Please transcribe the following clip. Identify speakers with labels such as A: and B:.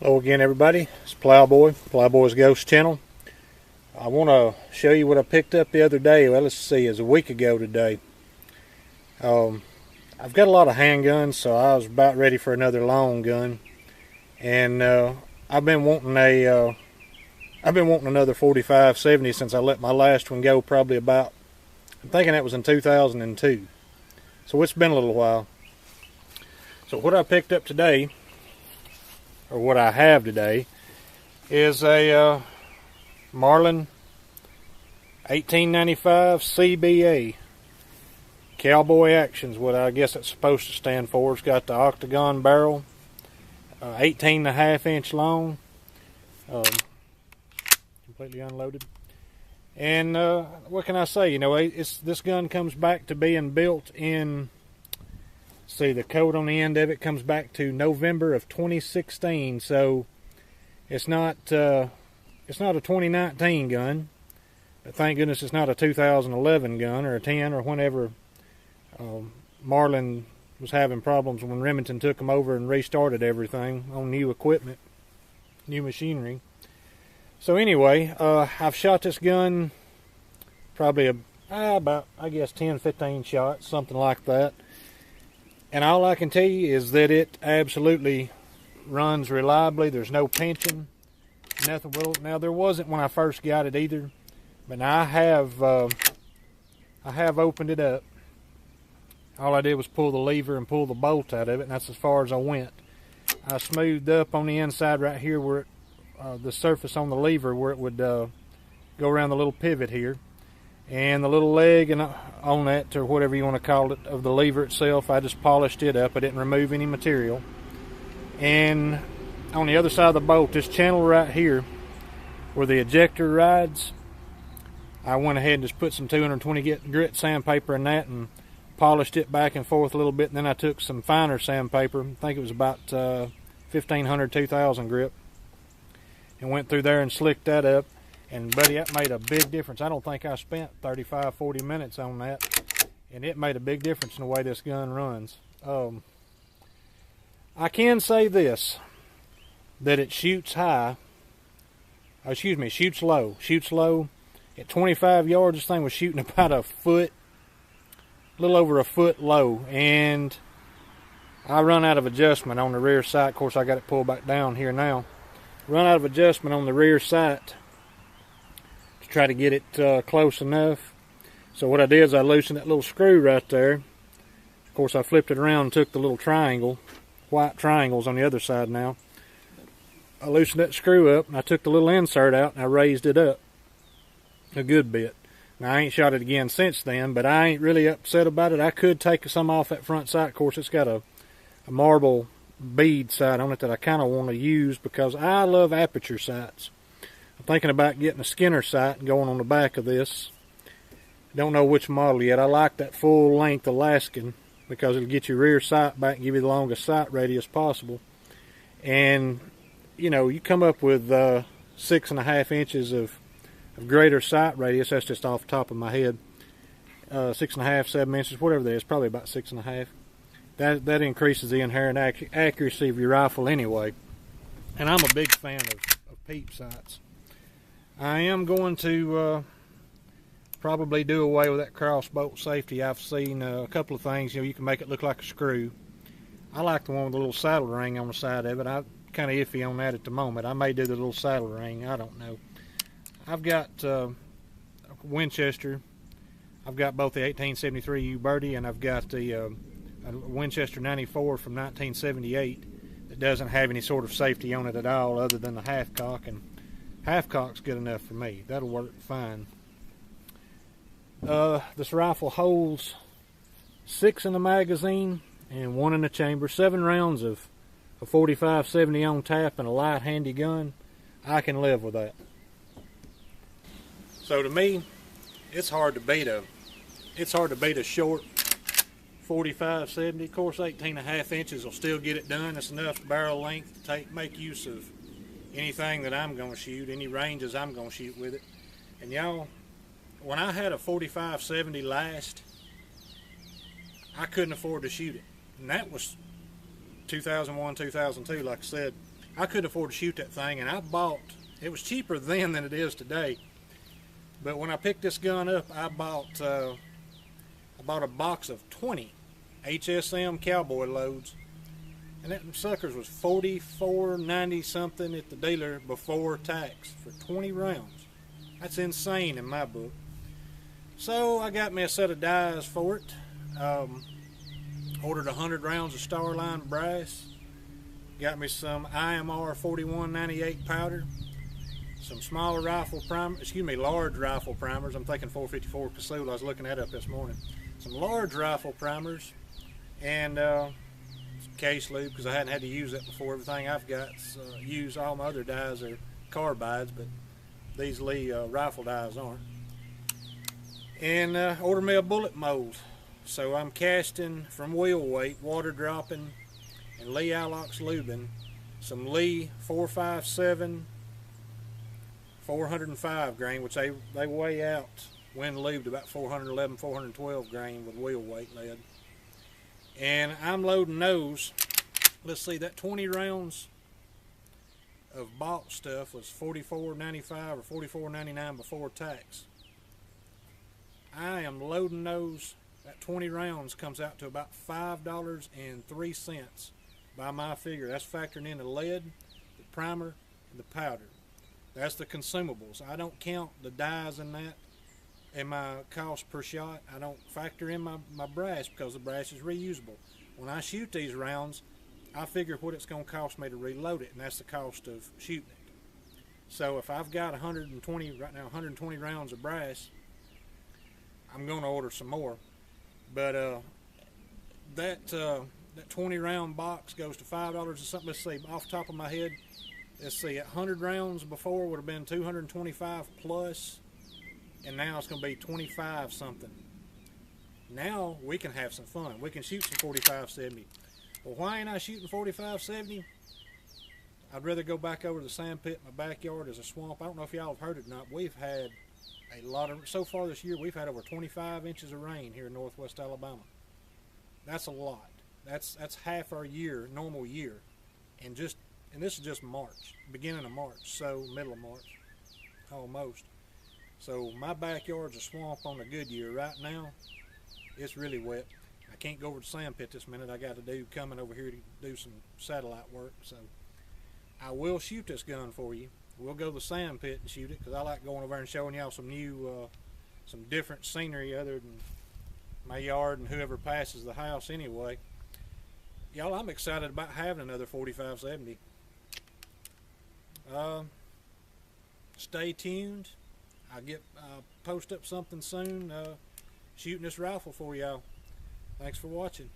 A: Hello again, everybody. It's Plowboy, Plowboy's Ghost channel. I want to show you what I picked up the other day. Well, let's see, it's a week ago today. I've got a lot of handguns, so I was about ready for another long gun, and I've been wanting another 45-70 since I let my last one go. Probably about, I'm thinking that was in 2002. So it's been a little while. So what I picked up today, or what I have today, is a Marlin 1895 CBA. Cowboy Action's what I guess it's supposed to stand for. It's got the octagon barrel, 18.5 inch long, completely unloaded. And what can I say? You know, this gun comes back to being built in. See, the code on the end of it comes back to November of 2016, so it's not a 2019 gun, but thank goodness it's not a 2011 gun or a 10 or whenever Marlin was having problems when Remington took them over and restarted everything on new equipment, new machinery. So anyway, I've shot this gun probably about, I guess, 10-15 shots, something like that. And all I can tell you is that it absolutely runs reliably. There's no pinching, nothing. Well, now there wasn't when I first got it either, but now I have opened it up. All I did was pull the lever and pull the bolt out of it, and that's as far as I went. I smoothed up on the inside right here where the surface on the lever where it would go around the little pivot here. And the little leg and on that, or whatever you want to call it, of the lever itself, I just polished it up. I didn't remove any material. And on the other side of the bolt, this channel right here, where the ejector rides, I went ahead and just put some 220 grit sandpaper in that and polished it back and forth a little bit. And then I took some finer sandpaper, I think it was about 1500, 2000 grit, and went through there and slicked that up. And buddy, that made a big difference. I don't think I spent 35-40 minutes on that, and it made a big difference in the way this gun runs. I can say this, that it shoots high, shoots low. At 25 yards, this thing was shooting about a little over a foot low, and I run out of adjustment on the rear sight. Of course, I got it pulled back down here now. Run out of adjustment on the rear sight try to get it close enough. So what I did is I loosened that little screw right there. Of course, I flipped it around and took the little white triangles on the other side now. I loosened that screw up and I took the little insert out and I raised it up a good bit. Now, I ain't shot it again since then, but I ain't really upset about it. I could take some off that front sight. Of course, it's got a marble bead sight on it that I kind of want to use because I love aperture sights. I'm thinking about getting a Skinner sight and going on the back of this. Don't know which model yet. I like that full length Alaskan because it'll get your rear sight back and give you the longest sight radius possible. And you know, you come up with 6.5 inches of greater sight radius. That's just off the top of my head. 6.5, 7 inches, whatever that is, probably about 6.5. That increases the inherent accuracy of your rifle anyway. And I'm a big fan of peep sights. I am going to probably do away with that crossbolt safety. I've seen a couple of things. You know, you can make it look like a screw. I like the one with the little saddle ring on the side of it. I'm kind of iffy on that at the moment. I may do the little saddle ring. I don't know. I've got Winchester. I've got both the 1873 U-Birdie and I've got the a Winchester 94 from 1978 that doesn't have any sort of safety on it at all other than the half cock, and half cock's good enough for me. That'll work fine. This rifle holds 6 in the magazine and 1 in the chamber. 7 rounds of a 45-70 on tap and a light handy gun. I can live with that. So to me, it's hard to beat a short 45-70. Of course, 18.5 inches will still get it done. It's enough barrel length to make use of anything that I'm going to shoot, any ranges I'm going to shoot with it. And y'all, when I had a 45-70 last, I couldn't afford to shoot it. And that was 2001, 2002, like I said. I could afford to shoot that thing, and it was cheaper then than it is today. But when I picked this gun up, I bought a box of 20 HSM cowboy loads, and that suckers was $44.90 something at the dealer before tax for 20 rounds. That's insane in my book. So I got me a set of dies for it. Ordered 100 rounds of Starline brass. Got me some IMR 4198 powder. Some smaller rifle primers, large rifle primers. I'm thinking 454 Cthulhu. I was looking that up this morning. Some large rifle primers and some case lube, because I hadn't had to use that before. Everything I've got use, all my other dies are carbides, but these Lee rifle dies aren't. And ordered me a bullet mold. So I'm casting from wheel weight, water dropping, and Lee Alox lubing some Lee 457 405 grain, which they weigh out when lubed about 411, 412 grain with wheel weight lead. And I'm loading those. Let's see, that 20 rounds of bought stuff was $44.95 or $44.99 before tax. I am loading those. That 20 rounds comes out to about $5.03 by my figure. That's factoring in the lead, the primer, and the powder. That's the consumables. I don't count the dies in that in my cost per shot. I don't factor in my brass, because the brass is reusable. When I shoot these rounds, I figure what it's going to cost me to reload it, and that's the cost of shooting it. So if I've got 120 rounds of brass, I'm going to order some more. But that 20 round box goes to $5 or something. Let's see, off the top of my head, let's see, 100 rounds before would have been $225 plus, and now it's going to be 25 something. Now we can have some fun. We can shoot some 45-70. Well, why ain't I shooting 45-70? I'd rather go back over to the sand pit in my backyard as a swamp. I don't know if y'all have heard it or not. We've had a lot of, so far this year, we've had over 25 inches of rain here in northwest Alabama. That's a lot. That's half our year, normal year. And this is just March, beginning of March, so middle of March, almost. So my backyard's a swamp on a good year. Right now, it's really wet. I can't go over to the sand pit this minute. I got a dude coming over here to do some satellite work. So I will shoot this gun for you. We'll go to the sand pit and shoot it, because I like going over there and showing y'all some new, some different scenery other than my yard and whoever passes the house anyway. Y'all, I'm excited about having another 45-70. Stay tuned. I'll post up something soon, shooting this rifle for y'all. Thanks for watching.